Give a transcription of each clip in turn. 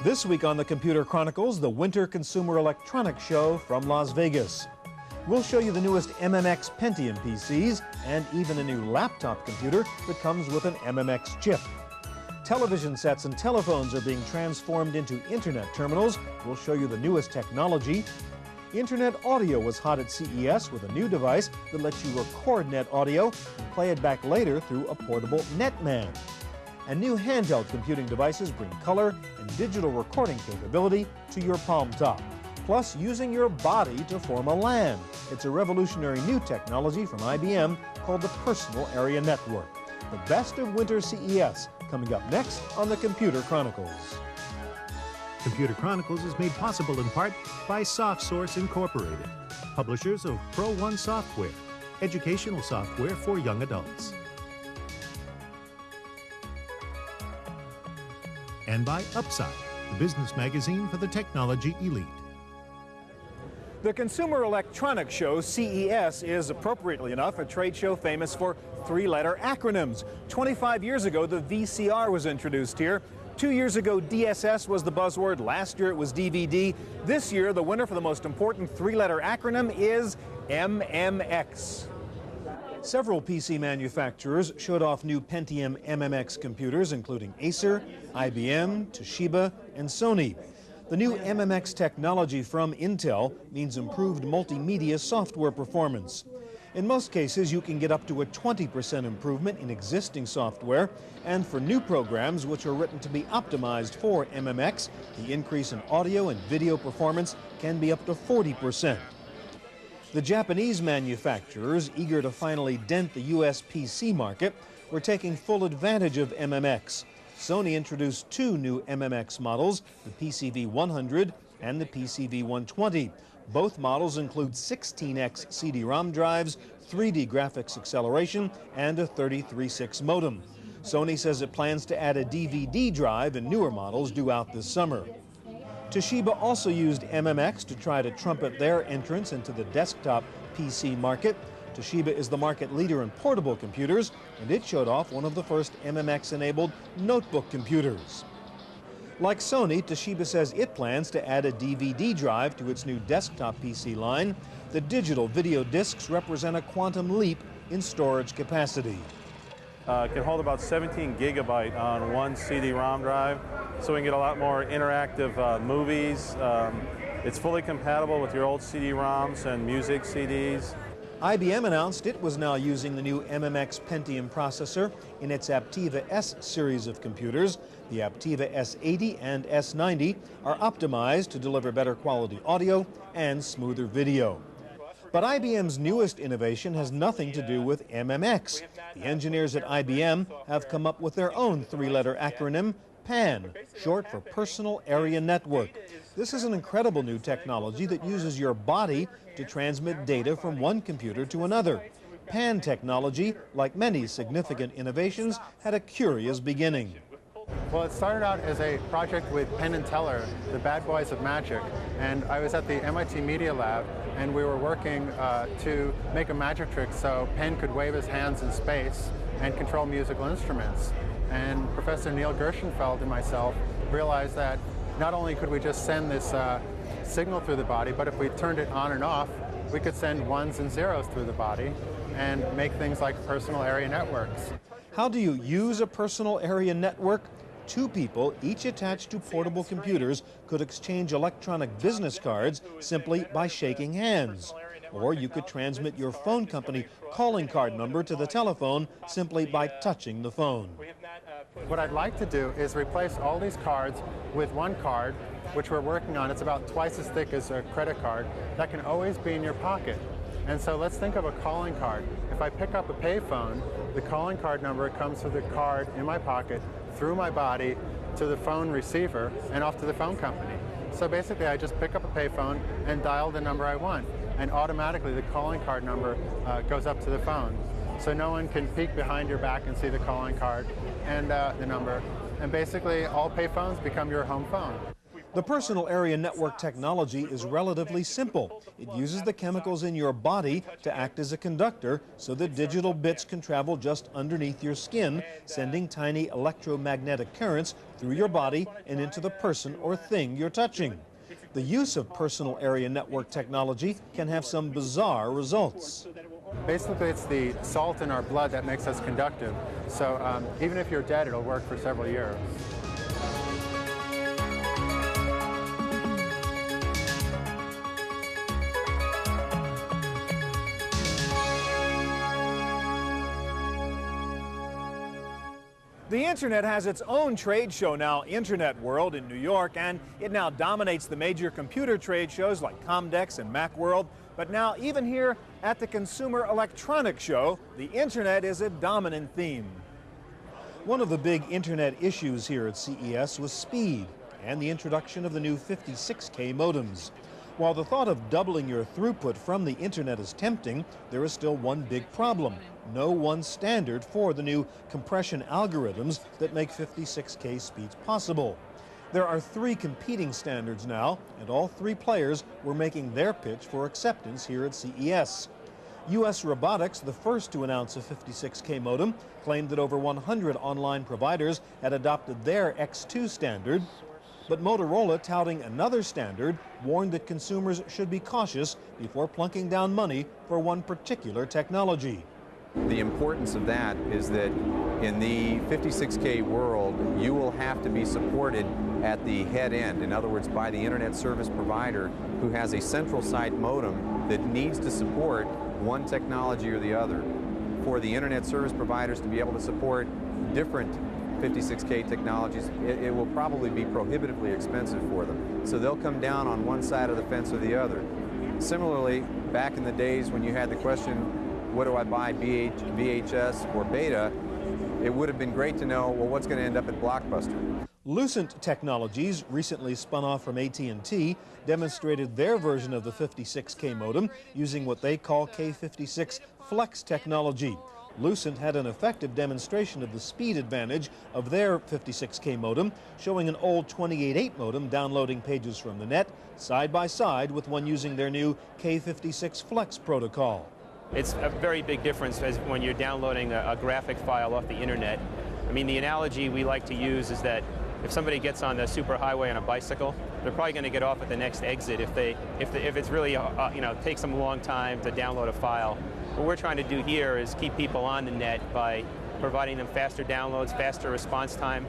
This week on the Computer Chronicles, the Winter Consumer Electronics Show from Las Vegas. We'll show you the newest MMX Pentium PCs and even a new laptop computer that comes with an MMX chip. Television sets and telephones are being transformed into internet terminals. We'll show you the newest technology. Internet audio was hot at CES with a new device that lets you record net audio and play it back later through a portable Netman. And new handheld computing devices bring color and digital recording capability to your palm top, plus using your body to form a LAN. It's a revolutionary new technology from IBM called the Personal Area Network. The best of winter CES coming up next on the Computer Chronicles. Computer Chronicles is made possible in part by SoftSource Incorporated, publishers of Pro One software, educational software for young adults. And by Upside, the business magazine for the technology elite. The Consumer Electronics Show, CES, is appropriately enough a trade show famous for three-letter acronyms. 25 years ago, the VCR was introduced here. 2 years ago, DSS was the buzzword. Last year, it was DVD. This year, the winner for the most important three-letter acronym is MMX. Several PC manufacturers showed off new Pentium MMX computers, including Acer, IBM, Toshiba, and Sony. The new MMX technology from Intel means improved multimedia software performance. In most cases, you can get up to a 20% improvement in existing software, and for new programs which are written to be optimized for MMX, the increase in audio and video performance can be up to 40%. The Japanese manufacturers, eager to finally dent the US PC market, were taking full advantage of MMX. Sony introduced two new MMX models, the PCV100 and the PCV120. Both models include 16x CD-ROM drives, 3D graphics acceleration, and a 33.6 modem. Sony says it plans to add a DVD drive in newer models due out this summer. Toshiba also used MMX to try to trumpet their entrance into the desktop PC market. Toshiba is the market leader in portable computers, and it showed off one of the first MMX-enabled notebook computers. Like Sony, Toshiba says it plans to add a DVD drive to its new desktop PC line. The digital video discs represent a quantum leap in storage capacity. It can hold about 17 gigabyte on one CD-ROM drive, so we can get a lot more interactive movies. It's fully compatible with your old CD-ROMs and music CDs. IBM announced it was now using the new MMX Pentium processor in its Aptiva S series of computers. The Aptiva S80 and S90 are optimized to deliver better quality audio and smoother video. But IBM's newest innovation has nothing to do with MMX. The engineers at IBM have come up with their own three-letter acronym, PAN, short for Personal Area Network. This is an incredible new technology that uses your body to transmit data from one computer to another. PAN technology, like many significant innovations, had a curious beginning. Well, it started out as a project with Penn and Teller, the bad boys of magic, and I was at the MIT Media Lab, and we were working to make a magic trick so Penn could wave his hands in space and control musical instruments. And Professor Neil Gershenfeld and myself realized that not only could we just send this signal through the body, but if we turned it on and off, we could send ones and zeros through the body and make things like personal area networks. How do you use a personal area network? Two people, each attached to portable computers, could exchange electronic business cards simply by shaking hands. Or you could transmit your phone company calling card number to the telephone simply by touching the phone. What I'd like to do is replace all these cards with one card, which we're working on. It's about twice as thick as a credit card that can always be in your pocket. And so let's think of a calling card. If I pick up a payphone, the calling card number comes to the card in my pocket, through my body, to the phone receiver, and off to the phone company. So basically, I just pick up a payphone and dial the number I want, and automatically the calling card number goes up to the phone. So no one can peek behind your back and see the calling card and the number. And basically, all payphones become your home phone. The personal area network technology is relatively simple. It uses the chemicals in your body to act as a conductor so that digital bits can travel just underneath your skin, sending tiny electromagnetic currents through your body and into the person or thing you're touching. The use of personal area network technology can have some bizarre results. Basically, it's the salt in our blood that makes us conductive. So even if you're dead, it'll work for several years. The Internet has its own trade show now, Internet World, in New York, and it now dominates the major computer trade shows like Comdex and Macworld. But now, even here at the Consumer Electronics Show, the Internet is a dominant theme. One of the big Internet issues here at CES was speed and the introduction of the new 56K modems. While the thought of doubling your throughput from the Internet is tempting, there is still one big problem. No one standard for the new compression algorithms that make 56K speeds possible. There are 3 competing standards now, and all 3 players were making their pitch for acceptance here at CES. U.S. Robotics, the first to announce a 56K modem, claimed that over 100 online providers had adopted their X2 standard. But Motorola, touting another standard, warned that consumers should be cautious before plunking down money for one particular technology. The importance of that is that in the 56K world, you will have to be supported at the head end. In other words, by the internet service provider who has a central site modem that needs to support one technology or the other. For the internet service providers to be able to support different 56K technologies, it will probably be prohibitively expensive for them. So they'll come down on one side of the fence or the other. Similarly, back in the days when you had the question, what do I buy, VHS or Beta, it would have been great to know, well, what's going to end up at Blockbuster? Lucent Technologies, recently spun off from AT&T, demonstrated their version of the 56K modem using what they call K56 Flex technology. Lucent had an effective demonstration of the speed advantage of their 56K modem, showing an old 28.8 modem downloading pages from the net, side by side with one using their new K56 Flex protocol. It's a very big difference as when you're downloading a graphic file off the internet. I mean, the analogy we like to use is that if somebody gets on the superhighway on a bicycle, they're probably going to get off at the next exit if it's really takes them a long time to download a file. What we're trying to do here is keep people on the net by providing them faster downloads, faster response time.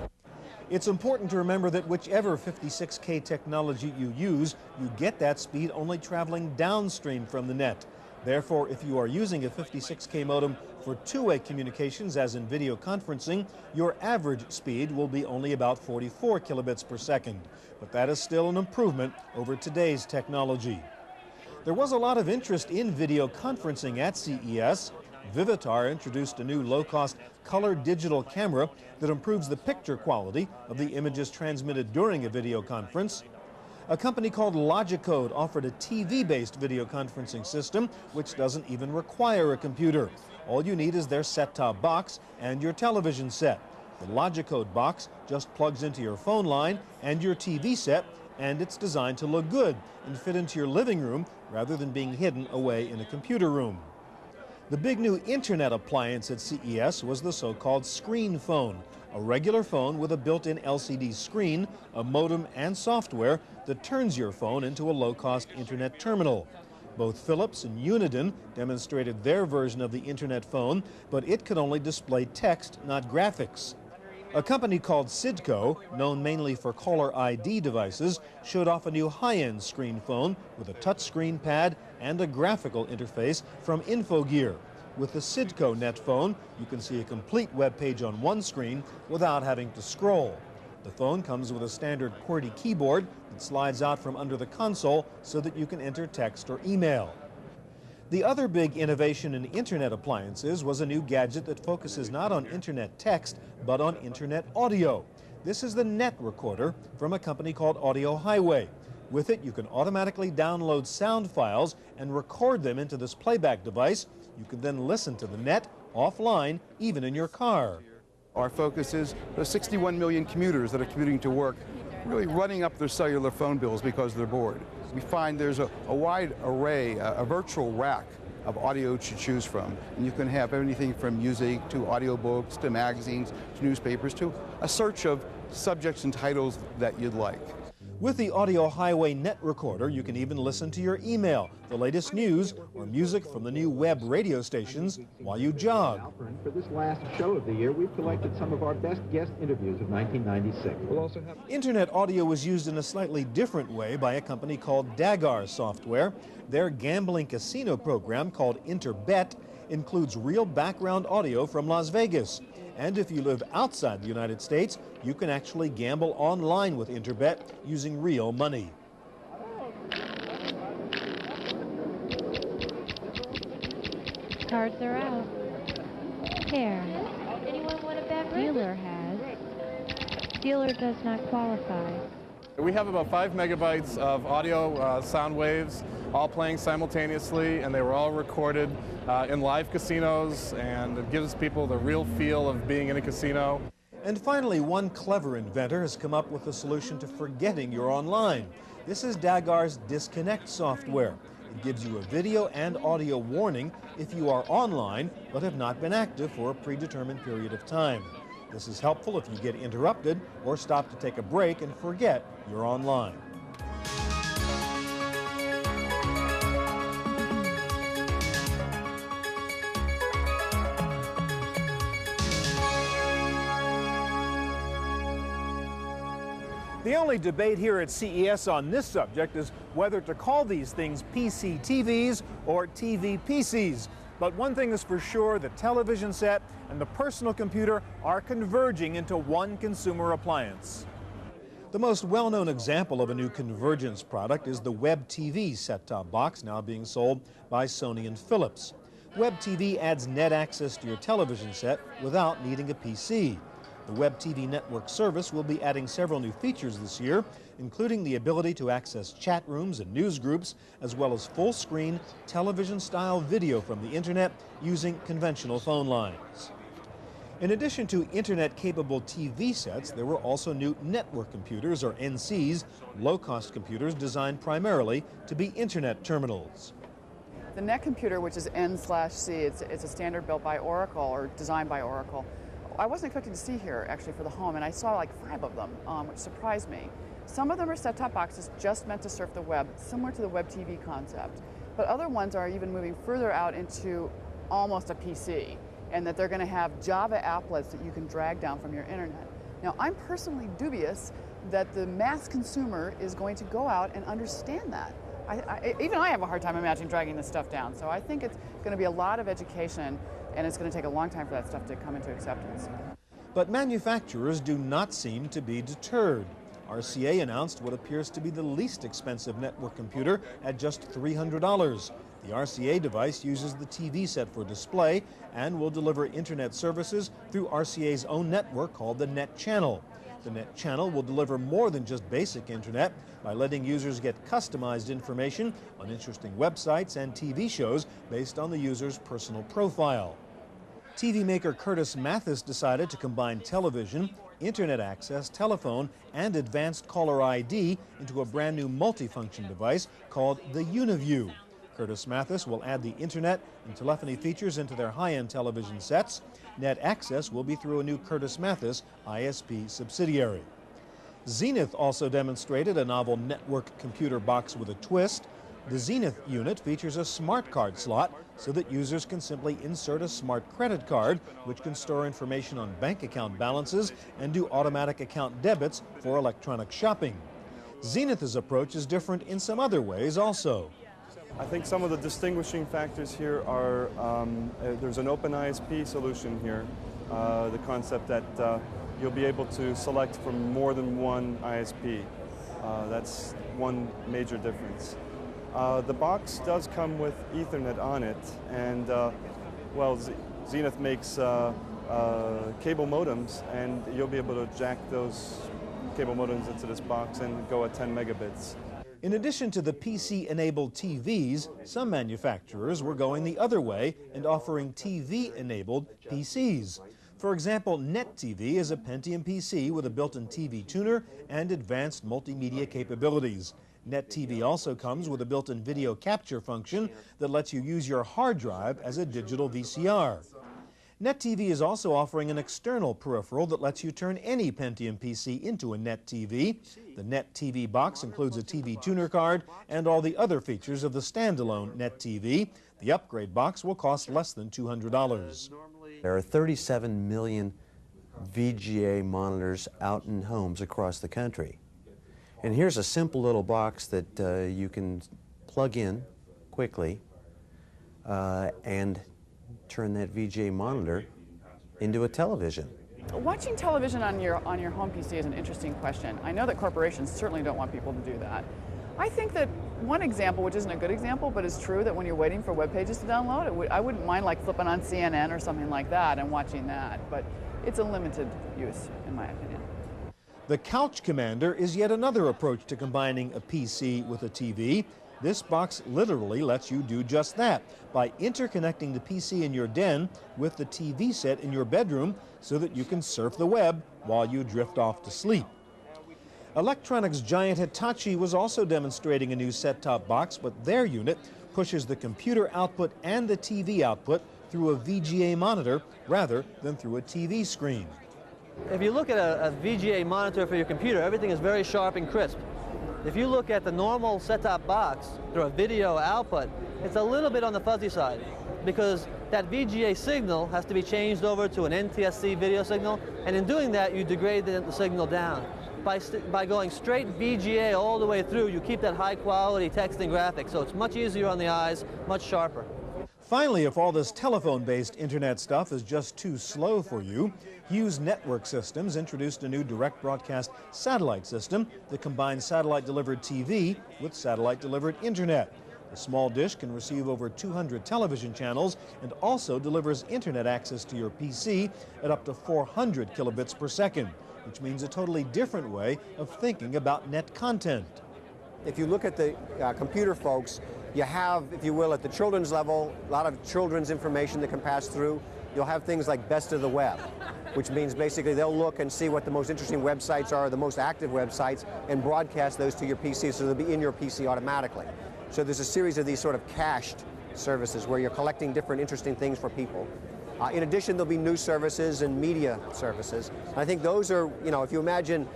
It's important to remember that whichever 56K technology you use, you get that speed only traveling downstream from the net. Therefore, if you are using a 56K modem for two-way communications, as in video conferencing, your average speed will be only about 44 kilobits per second. But that is still an improvement over today's technology. There was a lot of interest in video conferencing at CES. Vivitar introduced a new low-cost color digital camera that improves the picture quality of the images transmitted during a video conference. A company called Logicode offered a TV-based video conferencing system which doesn't even require a computer. All you need is their set-top box and your television set. The Logicode box just plugs into your phone line and your TV set, and it's designed to look good and fit into your living room rather than being hidden away in a computer room. The big new internet appliance at CES was the so-called screen phone, a regular phone with a built-in LCD screen, a modem, and software that turns your phone into a low-cost internet terminal. Both Philips and Uniden demonstrated their version of the internet phone, but it could only display text, not graphics. A company called Sidco, known mainly for caller ID devices, showed off a new high-end screen phone with a touchscreen pad and a graphical interface from InfoGear. With the Sidco Net phone, you can see a complete web page on one screen without having to scroll. The phone comes with a standard QWERTY keyboard that slides out from under the console so that you can enter text or email. The other big innovation in internet appliances was a new gadget that focuses not on internet text, but on internet audio. This is the Net Recorder from a company called Audio Highway. With it, you can automatically download sound files and record them into this playback device. You can then listen to the net offline, even in your car. Our focus is the 61 million commuters that are commuting to work really running up their cellular phone bills because they're bored. We find there's a wide array, a virtual rack of audio to choose from. And you can have anything from music to audiobooks to magazines to newspapers to a search of subjects and titles that you'd like. With the Audio Highway Net Recorder, you can even listen to your email, the latest news, or music from the new web radio stations while you jog. For this last show of the year, we've collected some of our best guest interviews of 1996. We'll also have Internet audio was used in a slightly different way by a company called Dagar Software. Their gambling casino program, called Interbet, includes real background audio from Las Vegas. And if you live outside the United States, you can actually gamble online with Interbet using real money. Cards are out. Here. Anyone want to bet? Dealer has. Dealer does not qualify. We have about 5 megabytes of audio sound waves, all playing simultaneously, and they were all recorded in live casinos, and it gives people the real feel of being in a casino. And finally, one clever inventor has come up with a solution to forgetting you're online. This is Dagar's Disconnect software. It gives you a video and audio warning if you are online but have not been active for a predetermined period of time. This is helpful if you get interrupted or stop to take a break and forget you're online. The only debate here at CES on this subject is whether to call these things PC TVs or TV PCs. But one thing is for sure, the television set and the personal computer are converging into one consumer appliance. The most well-known example of a new convergence product is the Web TV set-top box now being sold by Sony and Philips. Web TV adds net access to your television set without needing a PC. The Web TV network service will be adding several new features this year, including the ability to access chat rooms and news groups, as well as full-screen, television-style video from the internet using conventional phone lines. In addition to internet-capable TV sets, there were also new network computers, or NCs, low-cost computers designed primarily to be internet terminals. The net computer, which is N/C, it's a standard built by Oracle or designed by Oracle. I wasn't expecting to see here actually for the home, and I saw like 5 of them, which surprised me. Some of them are set-top boxes just meant to surf the web, similar to the Web TV concept. But other ones are even moving further out into almost a PC, and that they're going to have Java applets that you can drag down from your internet. Now, I'm personally dubious that the mass consumer is going to go out and understand that. Even I have a hard time imagining dragging this stuff down. So I think it's going to be a lot of education, and it's going to take a long time for that stuff to come into acceptance. But manufacturers do not seem to be deterred. RCA announced what appears to be the least expensive network computer at just $300. The RCA device uses the TV set for display and will deliver internet services through RCA's own network called the Net Channel. The Net Channel will deliver more than just basic internet by letting users get customized information on interesting websites and TV shows based on the user's personal profile. TV maker Curtis Mathis decided to combine television, internet access, telephone, and advanced caller ID into a brand new multifunction device called the UniView. Curtis Mathis will add the internet and telephony features into their high-end television sets. Net access will be through a new Curtis Mathis ISP subsidiary. Zenith also demonstrated a novel network computer box with a twist. The Zenith unit features a smart card slot so that users can simply insert a smart credit card, which can store information on bank account balances and do automatic account debits for electronic shopping. Zenith's approach is different in some other ways also. I think some of the distinguishing factors here are there's an open ISP solution here, the concept that you'll be able to select from more than one ISP. That's one major difference. The box does come with Ethernet on it, and well, Zenith makes cable modems, and you'll be able to jack those cable modems into this box and go at 10 megabits. In addition to the PC-enabled TVs, some manufacturers were going the other way and offering TV-enabled PCs. For For example, NetTV is a Pentium PC with a built-in TV tuner and advanced multimedia capabilities. NetTV also comes with a built-in video capture function that lets you use your hard drive as a digital VCR. NetTV is also offering an external peripheral that lets you turn any Pentium PC into a NetTV. The NetTV box includes a TV tuner card and all the other features of the standalone NetTV. The upgrade box will cost less than $200. There are 37 million VGA monitors out in homes across the country. And here's a simple little box that you can plug in quickly and turn that VGA monitor into a television. Watching television on your home PC is an interesting question. I know that corporations certainly don't want people to do that. I think that one example, which isn't a good example, but is true, that when you're waiting for web pages to download, I wouldn't mind like flipping on CNN or something like that and watching that, but it's a limited use, in my opinion. The Couch Commander is yet another approach to combining a PC with a TV. This box literally lets you do just that by interconnecting the PC in your den with the TV set in your bedroom so that you can surf the web while you drift off to sleep. Electronics giant Hitachi was also demonstrating a new set-top box, but their unit pushes the computer output and the TV output through a VGA monitor rather than through a TV screen. If you look at a VGA monitor for your computer, everything is very sharp and crisp. If you look at the normal set-top box through a video output, it's a little bit on the fuzzy side because that VGA signal has to be changed over to an NTSC video signal, and in doing that, you degrade the signal down. By going straight VGA all the way through, you keep that high-quality text and graphics, so it's much easier on the eyes, much sharper. Finally, if all this telephone-based internet stuff is just too slow for you, Hughes Network Systems introduced a new direct broadcast satellite system that combines satellite-delivered TV with satellite-delivered internet. The small dish can receive over 200 television channels and also delivers internet access to your PC at up to 400 kilobits per second, which means a totally different way of thinking about net content. If you look at the computer folks, you have, if you will, at the children's level, a lot of children's information that can pass through. You'll have things like best of the web, which means basically they'll look and see what the most interesting websites are, the most active websites, and broadcast those to your PC, so they'll be in your PC automatically. So there's a series of these sort of cached services where you're collecting different interesting things for people. In addition, there'll be news services and media services. And I think those are, you know, if you imagine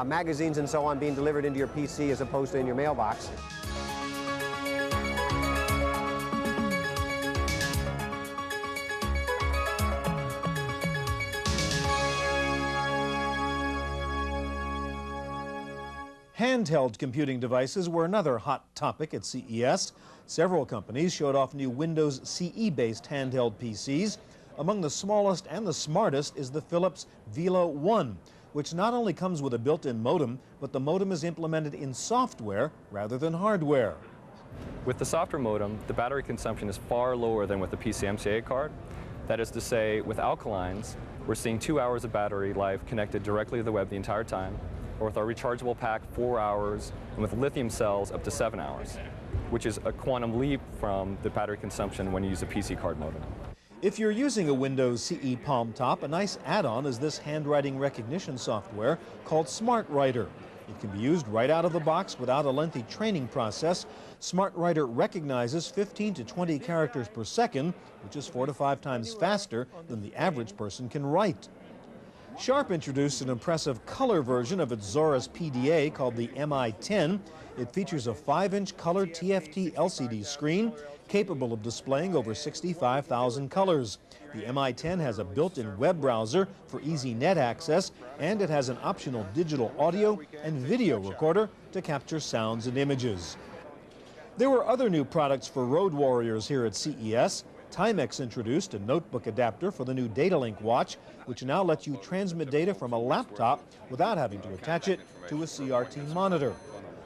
magazines and so on being delivered into your PC as opposed to in your mailbox. Handheld computing devices were another hot topic at CES. Several companies showed off new Windows CE-based handheld PCs. Among the smallest and the smartest is the Philips Velo 1, which not only comes with a built-in modem, but the modem is implemented in software rather than hardware. With the software modem, the battery consumption is far lower than with the PCMCIA card. That is to say, with alkalines, we're seeing 2 hours of battery life connected directly to the web the entire time, or with our rechargeable pack, 4 hours, and with lithium cells, up to 7 hours, which is a quantum leap from the battery consumption when you use a PC card modem. If you're using a Windows CE Palm Top, a nice add-on is this handwriting recognition software called SmartWriter. It can be used right out of the box without a lengthy training process. SmartWriter recognizes 15 to 20 characters per second, which is 4 to 5 times faster than the average person can write. Sharp introduced an impressive color version of its Zorus PDA called the MI10. It features a 5-inch color TFT LCD screen capable of displaying over 65,000 colors. The MI10 has a built-in web browser for easy net access, and it has an optional digital audio and video recorder to capture sounds and images. There were other new products for road warriors here at CES. Timex introduced a notebook adapter for the new DataLink watch, which now lets you transmit data from a laptop without having to attach it to a CRT monitor.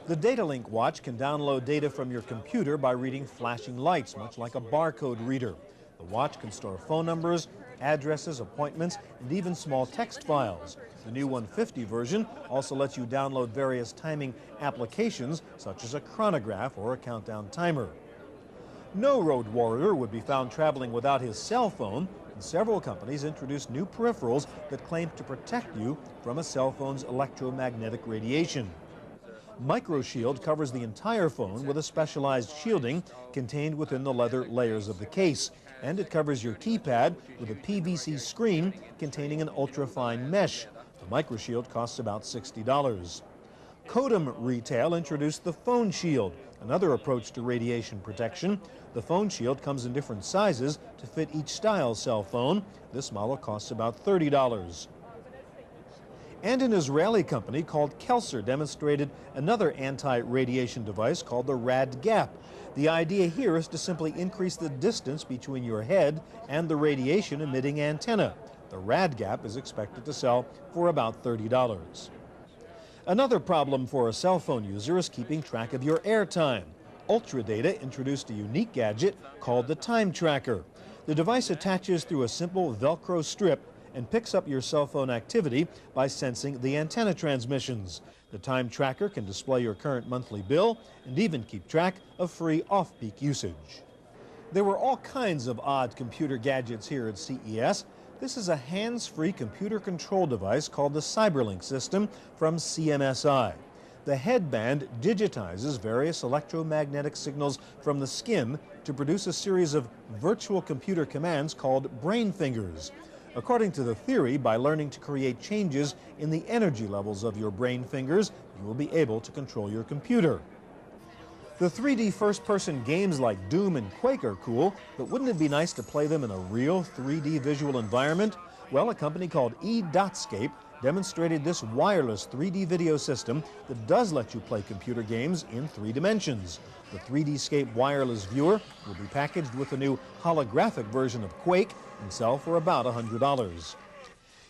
The DataLink watch can download data from your computer by reading flashing lights, much like a barcode reader. The watch can store phone numbers, addresses, appointments, and even small text files. The new 150 version also lets you download various timing applications, such as a chronograph or a countdown timer. No road warrior would be found traveling without his cell phone. and several companies introduced new peripherals that claim to protect you from a cell phone's electromagnetic radiation. MicroShield covers the entire phone with a specialized shielding contained within the leather layers of the case, and it covers your keypad with a PVC screen containing an ultra-fine mesh. The MicroShield costs about $60. Kodem Retail introduced the Phone Shield, another approach to radiation protection. The Phone Shield comes in different sizes to fit each style cell phone. This model costs about $30. And an Israeli company called Kelser demonstrated another anti-radiation device called the Rad Gap. The idea here is to simply increase the distance between your head and the radiation-emitting antenna. The Rad Gap is expected to sell for about $30. Another problem for a cell phone user is keeping track of your airtime. Ultradata introduced a unique gadget called the Time Tracker. The device attaches through a simple Velcro strip and picks up your cell phone activity by sensing the antenna transmissions. The Time Tracker can display your current monthly bill and even keep track of free off-peak usage. There were all kinds of odd computer gadgets here at CES. This is a hands-free computer control device called the CyberLink system from CMSI. The headband digitizes various electromagnetic signals from the skin to produce a series of virtual computer commands called brain fingers. According to the theory, by learning to create changes in the energy levels of your brain fingers, you will be able to control your computer. The 3D first-person games like Doom and Quake are cool, but wouldn't it be nice to play them in a real 3D visual environment? Well, a company called eDotscape demonstrated this wireless 3D video system that does let you play computer games in 3 dimensions. The 3Dscape wireless viewer will be packaged with a new holographic version of Quake and sell for about $100.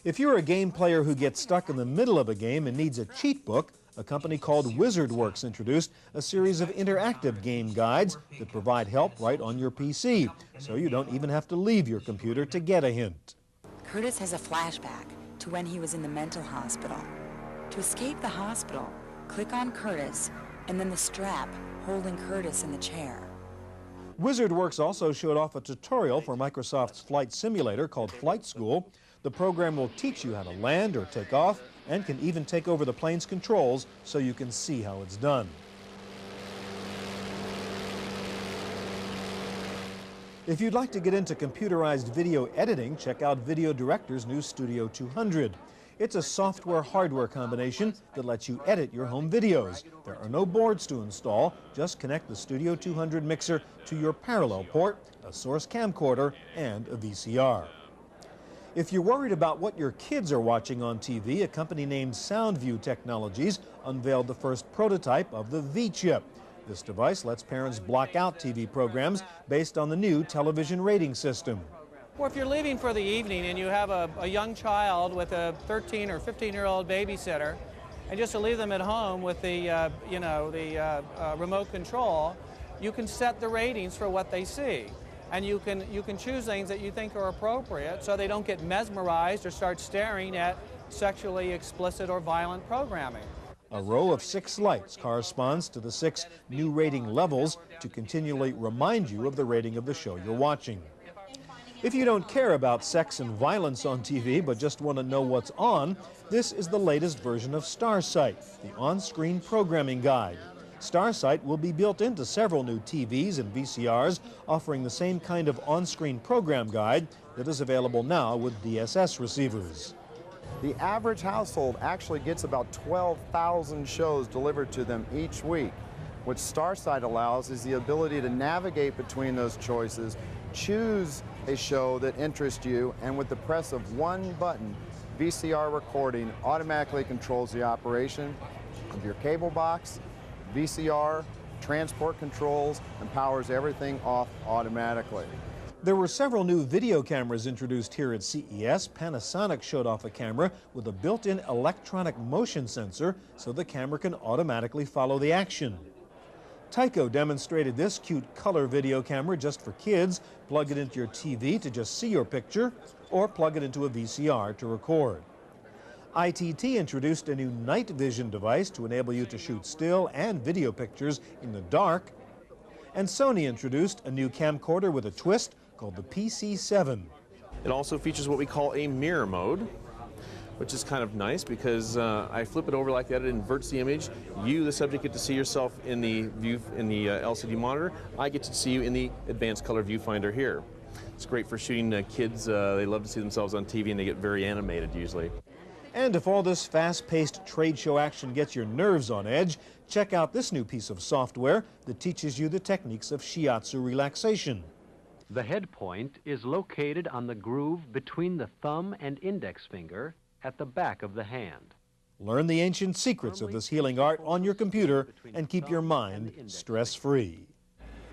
If you're a game player who gets stuck in the middle of a game and needs a cheat book, a company called WizardWorks introduced a series of interactive game guides that provide help right on your PC, so you don't even have to leave your computer to get a hint. Curtis has a flashback to when he was in the mental hospital. To escape the hospital, click on Curtis and then the strap holding Curtis in the chair. WizardWorks also showed off a tutorial for Microsoft's flight simulator called Flight School. The program will teach you how to land or take off and can even take over the plane's controls so you can see how it's done. If you'd like to get into computerized video editing, check out Video Director's new Studio 200. It's a software-hardware combination that lets you edit your home videos. There are no boards to install. Just connect the Studio 200 mixer to your parallel port, a source camcorder, and a VCR. If you're worried about what your kids are watching on TV, a company named SoundView Technologies unveiled the first prototype of the V-Chip. This device lets parents block out TV programs based on the new television rating system. Or if you're leaving for the evening and you have a young child with a 13 or 15-year-old babysitter, and just to leave them at home with the, remote control, you can set the ratings for what they see. And you can choose things that you think are appropriate so they don't get mesmerized or start staring at sexually explicit or violent programming. A row of 6 lights corresponds to the 6 new rating levels to continually remind you of the rating of the show you're watching. If you don't care about sex and violence on TV but just want to know what's on, this is the latest version of StarSight, the on-screen programming guide. StarSight will be built into several new TVs and VCRs, offering the same kind of on-screen program guide that is available now with DSS receivers. The average household actually gets about 12,000 shows delivered to them each week. What StarSight allows is the ability to navigate between those choices, choose a show that interests you, and with the press of one button, VCR recording automatically controls the operation of your cable box, VCR, transport controls, and powers everything off automatically. There were several new video cameras introduced here at CES. Panasonic showed off a camera with a built-in electronic motion sensor so the camera can automatically follow the action. Tyco demonstrated this cute color video camera just for kids. Plug it into your TV to just see your picture, or plug it into a VCR to record. ITT introduced a new night vision device to enable you to shoot still and video pictures in the dark. And Sony introduced a new camcorder with a twist called the PC7. It also features what we call a mirror mode, which is kind of nice because I flip it over like that, it inverts the image. You, the subject, get to see yourself in the view in the LCD monitor. I get to see you in the advanced color viewfinder here. It's great for shooting kids. They love to see themselves on TV and they get very animated usually. And if all this fast-paced trade show action gets your nerves on edge, check out this new piece of software that teaches you the techniques of shiatsu relaxation. The head point is located on the groove between the thumb and index finger at the back of the hand. Learn the ancient secrets of this healing art on your computer and keep your mind stress-free.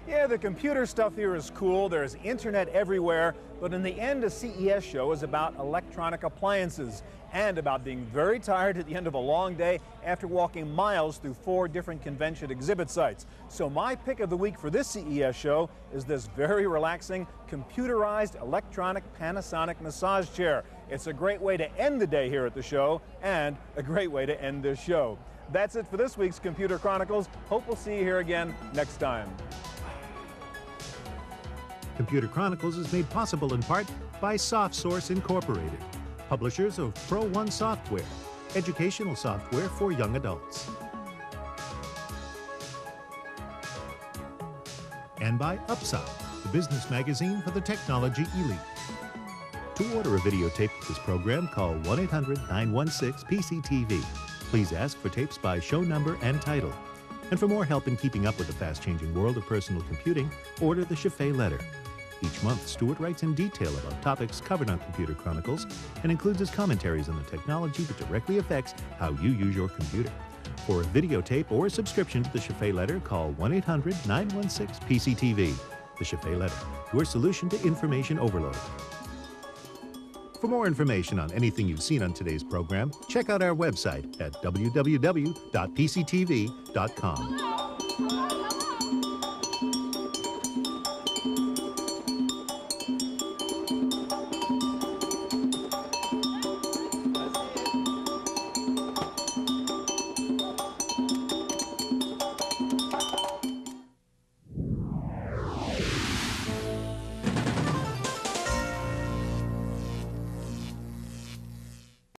Yeah, the computer stuff here is cool. There's internet everywhere, but in the end, a CES show is about electronic appliances and about being very tired at the end of a long day after walking miles through 4 different convention exhibit sites. So my pick of the week for this CES show is this very relaxing, computerized electronic Panasonic massage chair. It's a great way to end the day here at the show and a great way to end this show. That's it for this week's Computer Chronicles. Hope we'll see you here again next time. Computer Chronicles is made possible in part by SoftSource Incorporated, publishers of Pro One software, educational software for young adults. And by Upside, the business magazine for the technology elite. To order a videotape of this program, call 1-800-916-PCTV. Please ask for tapes by show number and title. And for more help in keeping up with the fast-changing world of personal computing, order the Chaffee letter. Each month, Stuart writes in detail about topics covered on Computer Chronicles and includes his commentaries on the technology that directly affects how you use your computer. For a videotape or a subscription to the Chaffee letter, call 1-800-916-PCTV. The Chaffee letter, your solution to information overload. For more information on anything you've seen on today's program, check out our website at www.pctv.com.